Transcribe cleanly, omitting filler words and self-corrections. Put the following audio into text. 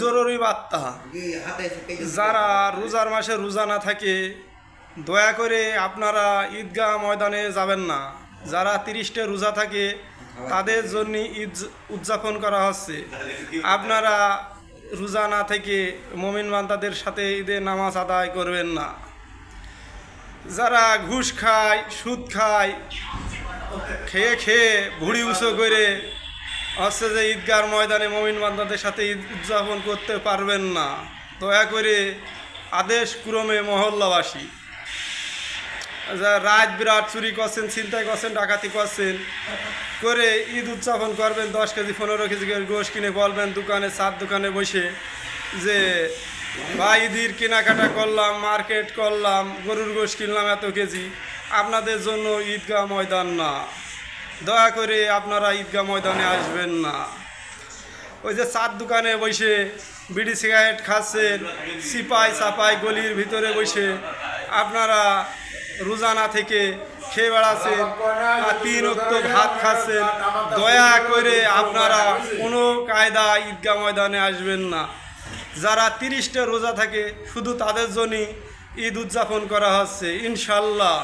জরুরি বার্তা, যারা রোজার মাসে রোজা না থাকে দয়া করে আপনারা ঈদগাহ ময়দানে যাবেন না। যারা 30টে রোজা থাকে তাদের জন্য ঈদ উদযাপন করা হচ্ছে। আপনারা রোজা না থেকে মুমিন বান্দাদের সাথে ঈদের নামাজ আদায় করবেন না। যারা ঘুষ খায়, সুদ খায়, খেয়ে খেয়ে ভুড়ি উঁচু করে হচ্ছে যে ঈদগার ময়দানে মুমিন বান্দাদের সাথে ঈদ উদযাপন করতে পারবেন না। দয়া করে আদেশ ক্রমে মহল্লাবাসী, যা রাত বিরাট চুরি করছেন, ছিনতাই করছেন, ডাকাতি করছেন করে ঈদ উদযাপন করবেন, 10 কেজি 15 কেজি গোশ কিনে বলবেন দোকানে, চার দোকানে বসে যে ভাই ঈদের কেনাকাটা করলাম, মার্কেট করলাম, গরুর গোশ কিনলাম এত কেজি। আপনাদের জন্য ঈদগাহ ময়দান না। দয়া করে আপনারা ঈদগাহ ময়দানে আসবেন না। ওই যে চার দোকানে বসে বিড়ি সিগারেট খাচ্ছেন, সিপাই সাপাই গলির ভিতরে বসে আপনারা রোজা না থেকে খেয়ে বেড়াচ্ছেন আর 3 ওয়াক্ত ভাত খাচ্ছেন। দয়া করে আপনারা কোনো কায়দা ঈদগাহ ময়দানে আসবেন না। যারা 30টে রোজা থাকে শুধু তাদের জন্যই ঈদ উদযাপন করা হচ্ছে ইনশাল্লাহ।